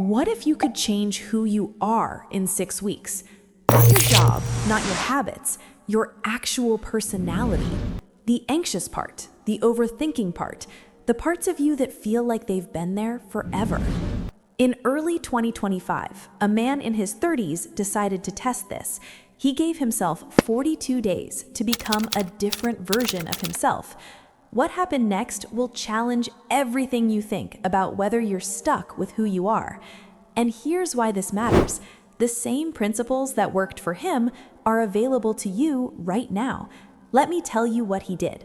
What if you could change who you are in 6 weeks? Not your job, not your habits, your actual personality. The anxious part, the overthinking part, the parts of you that feel like they've been there forever. In early 2025, a man in his 30s decided to test this. He gave himself 42 days to become a different version of himself. What happened next will challenge everything you think about whether you're stuck with who you are. And here's why this matters. The same principles that worked for him are available to you right now. Let me tell you what he did.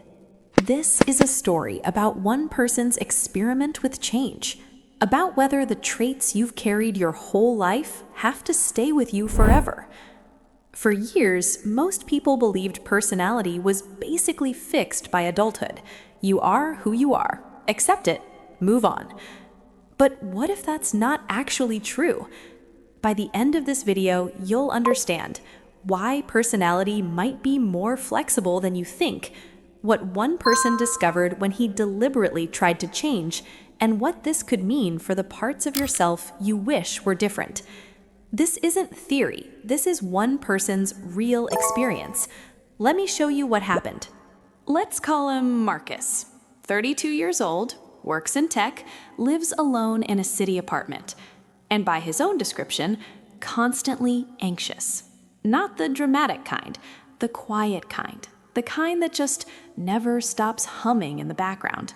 This is a story about one person's experiment with change, about whether the traits you've carried your whole life have to stay with you forever. For years, most people believed personality was basically fixed by adulthood. You are who you are. Accept it. Move on. But what if that's not actually true? By the end of this video, you'll understand why personality might be more flexible than you think, what one person discovered when he deliberately tried to change, and what this could mean for the parts of yourself you wish were different. This isn't theory. This is one person's real experience. Let me show you what happened. Let's call him Marcus. 32 years old, works in tech, lives alone in a city apartment, and by his own description, constantly anxious. Not the dramatic kind, the quiet kind, the kind that just never stops humming in the background.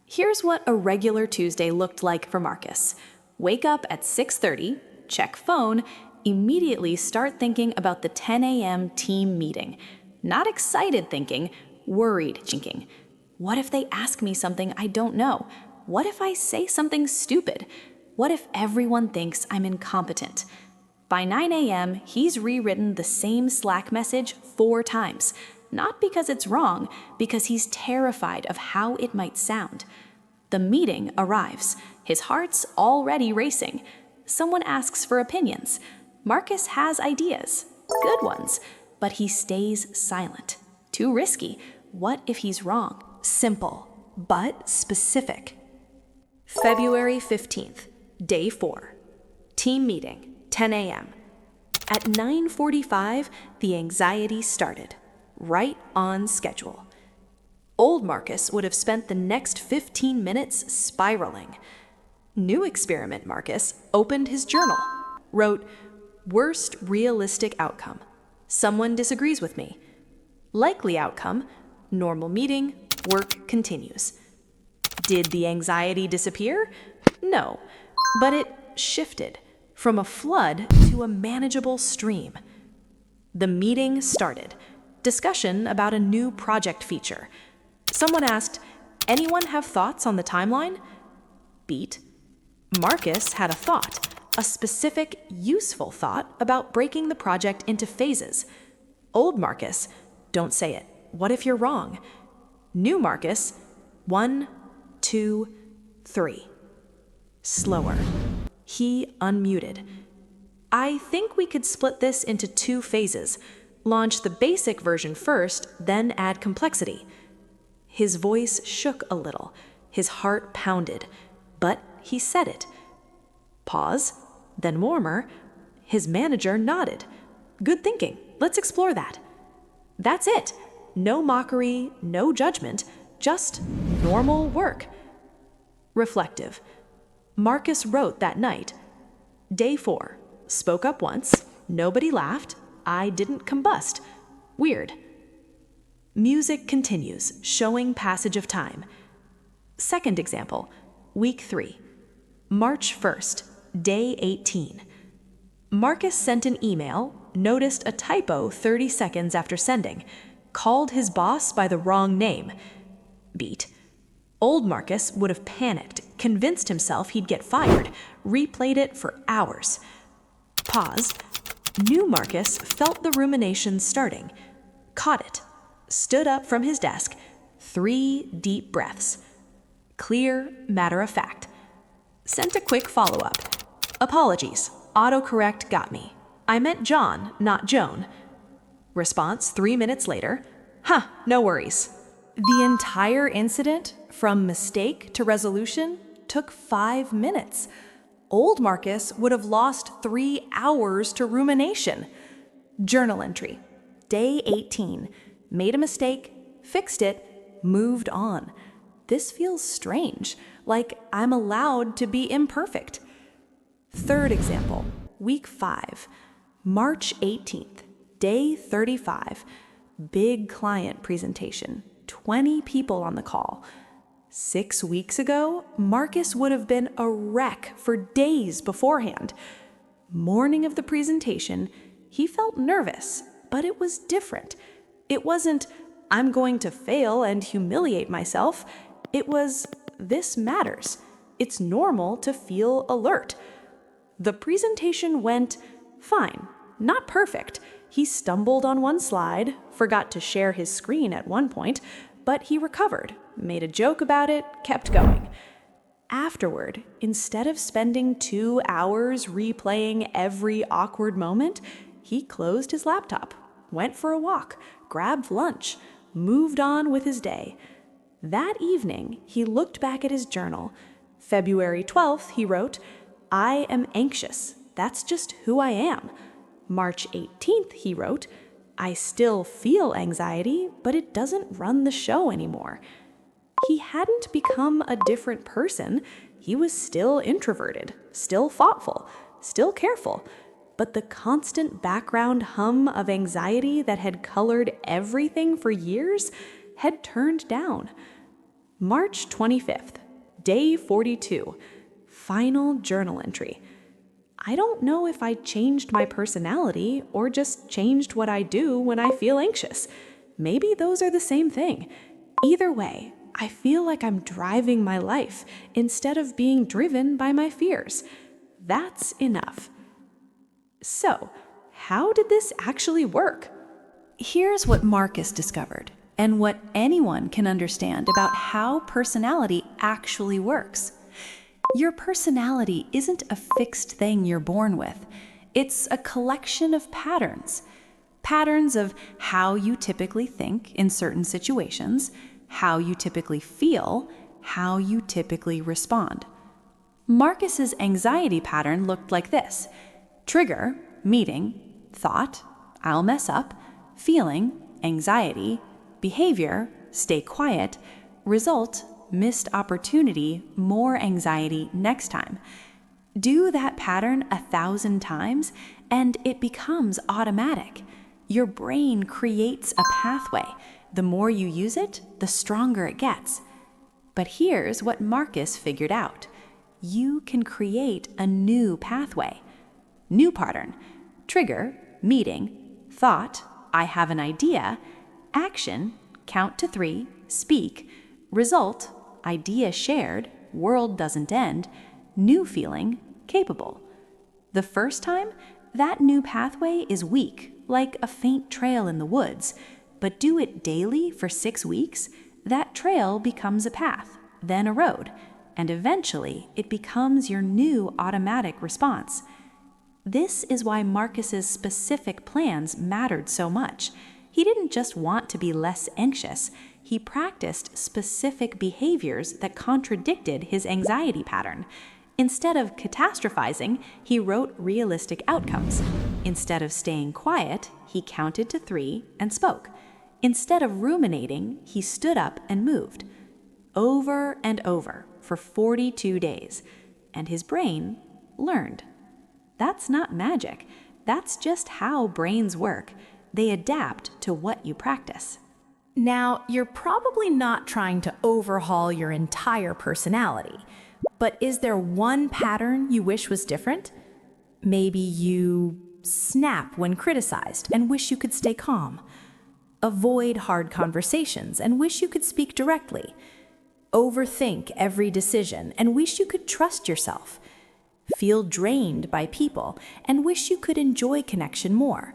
Here's what a regular Tuesday looked like for Marcus. Wake up at 6:30, check phone, immediately start thinking about the 10 a.m. team meeting. Not excited thinking, worried thinking. What if they ask me something I don't know? What if I say something stupid? What if everyone thinks I'm incompetent? By 9 a.m., he's rewritten the same Slack message 4 times. Not because it's wrong, because he's terrified of how it might sound. The meeting arrives. His heart's already racing. Someone asks for opinions. Marcus has ideas, good ones, but he stays silent. Too risky. What if he's wrong? Simple, but specific. February 15th, day 4. Team meeting, 10 a.m. At 9:45, the anxiety started. Right on schedule. Old Marcus would have spent the next 15 minutes spiraling. New experiment Marcus opened his journal, wrote, "Worst realistic outcome. Someone disagrees with me. Likely outcome, normal meeting, work continues." Did the anxiety disappear? No, but it shifted from a flood to a manageable stream. The meeting started. Discussion about a new project feature. Someone asked, "Anyone have thoughts on the timeline?" Beat. Marcus had a thought, a specific, useful thought about breaking the project into phases. Old Marcus, "Don't say it. What if you're wrong?" New Marcus, 1, 2, 3. Slower. He unmuted. "I think we could split this into 2 phases. Launch the basic version first, then add complexity." His voice shook a little. His heart pounded. But he said it. Pause, then warmer. His manager nodded. "Good thinking. Let's explore that." That's it. No mockery, no judgment, just normal work. Reflective. Marcus wrote that night. Day 4. Spoke up once. Nobody laughed. I didn't combust. Weird. Music continues, showing passage of time. Second example. Week 3. March 1st, day 18. Marcus sent an email, noticed a typo 30 seconds after sending, called his boss by the wrong name. Beat. Old Marcus would have panicked, convinced himself he'd get fired, replayed it for hours. Pause. New Marcus felt the rumination starting, caught it, stood up from his desk, 3 deep breaths. Clear, matter of fact. Sent a quick follow-up. "Apologies, autocorrect got me. I meant John, not Joan." Response 3 minutes later. "Huh, no worries." The entire incident, from mistake to resolution, took 5 minutes. Old Marcus would have lost 3 hours to rumination. Journal entry. Day 18. Made a mistake, fixed it, moved on. This feels strange, like I'm allowed to be imperfect. Third example. Week 5. March 18th. Day 35. Big client presentation. 20 people on the call. 6 weeks ago, Marcus would have been a wreck for days beforehand. Morning of the presentation, he felt nervous, but it was different. It wasn't, I'm going to fail and humiliate myself. It was, this matters. It's normal to feel alert. The presentation went fine, not perfect. He stumbled on one slide, forgot to share his screen at one point, but he recovered, made a joke about it, kept going. Afterward, instead of spending 2 hours replaying every awkward moment, he closed his laptop, went for a walk, grabbed lunch, moved on with his day. That evening, he looked back at his journal. February 12th, he wrote, "I am anxious. That's just who I am." March 18th, he wrote, "I still feel anxiety, but it doesn't run the show anymore." He hadn't become a different person. He was still introverted, still thoughtful, still careful. But the constant background hum of anxiety that had colored everything for years had turned down. March 25th, day 42, final journal entry. I don't know if I changed my personality or just changed what I do when I feel anxious. Maybe those are the same thing. Either way, I feel like I'm driving my life instead of being driven by my fears. That's enough. So, how did this actually work? Here's what Marcus discovered, and what anyone can understand about how personality actually works. Your personality isn't a fixed thing you're born with. It's a collection of patterns. Patterns of how you typically think in certain situations, how you typically feel, how you typically respond. Marcus's anxiety pattern looked like this. Trigger, meeting, thought, I'll mess up, feeling, anxiety, behavior, stay quiet, result, missed opportunity, more anxiety next time. Do that pattern 1,000 times and it becomes automatic. Your brain creates a pathway. The more you use it, the stronger it gets. But here's what Marcus figured out. You can create a new pathway. New pattern. Trigger, meeting, thought, I have an idea, action, count to 3, speak, result, idea shared, world doesn't end, new feeling, capable. The first time, that new pathway is weak, like a faint trail in the woods, but do it daily for 6 weeks, that trail becomes a path, then a road, and eventually it becomes your new automatic response. This is why Marcus's specific plans mattered so much. He didn't just want to be less anxious. He practiced specific behaviors that contradicted his anxiety pattern. Instead of catastrophizing, he wrote realistic outcomes. Instead of staying quiet, he counted to 3 and spoke. Instead of ruminating, he stood up and moved. Over and over for 42 days. And his brain learned. That's not magic. That's just how brains work. They adapt to what you practice. Now, you're probably not trying to overhaul your entire personality, but is there one pattern you wish was different? Maybe you snap when criticized and wish you could stay calm. Avoid hard conversations and wish you could speak directly. Overthink every decision and wish you could trust yourself. Feel drained by people and wish you could enjoy connection more.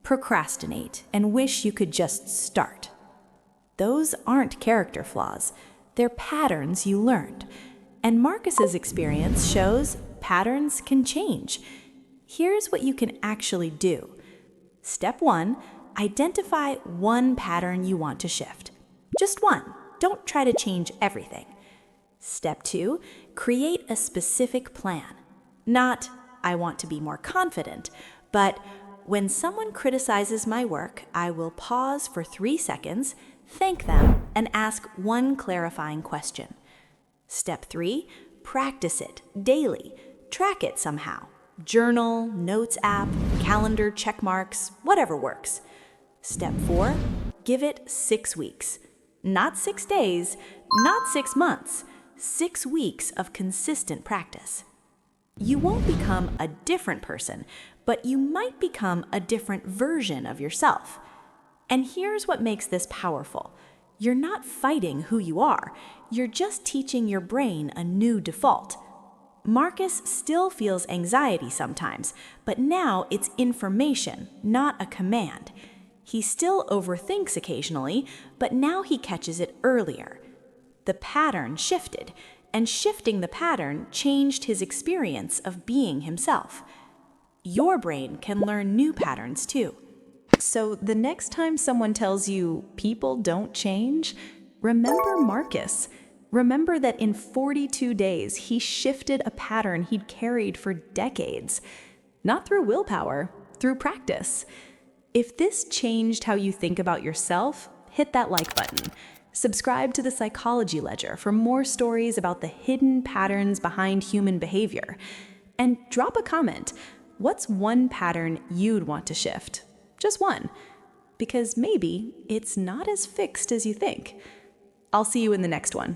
Procrastinate and wish you could just start. Those aren't character flaws. They're patterns you learned. And Marcus's experience shows patterns can change. Here's what you can actually do. Step 1, identify one pattern you want to shift. Just one. Don't try to change everything. Step 2, create a specific plan. Not, I want to be more confident, but when someone criticizes my work, I will pause for 3 seconds, thank them, and ask one clarifying question. Step 3, practice it daily. Track it somehow. Journal, notes app, calendar, check marks, whatever works. Step 4, give it 6 weeks. Not 6 days, not 6 months, 6 weeks of consistent practice. You won't become a different person, but you might become a different version of yourself. And here's what makes this powerful. You're not fighting who you are. You're just teaching your brain a new default. Marcus still feels anxiety sometimes, but now it's information, not a command. He still overthinks occasionally, but now he catches it earlier. The pattern shifted, and shifting the pattern changed his experience of being himself. Your brain can learn new patterns too. So the next time someone tells you people don't change, remember Marcus. Remember that in 42 days, he shifted a pattern he'd carried for decades. Not through willpower, through practice. If this changed how you think about yourself, hit that like button. Subscribe to the Psychology Ledger for more stories about the hidden patterns behind human behavior. And drop a comment. What's one pattern you'd want to shift? Just one. Because maybe it's not as fixed as you think. I'll see you in the next one.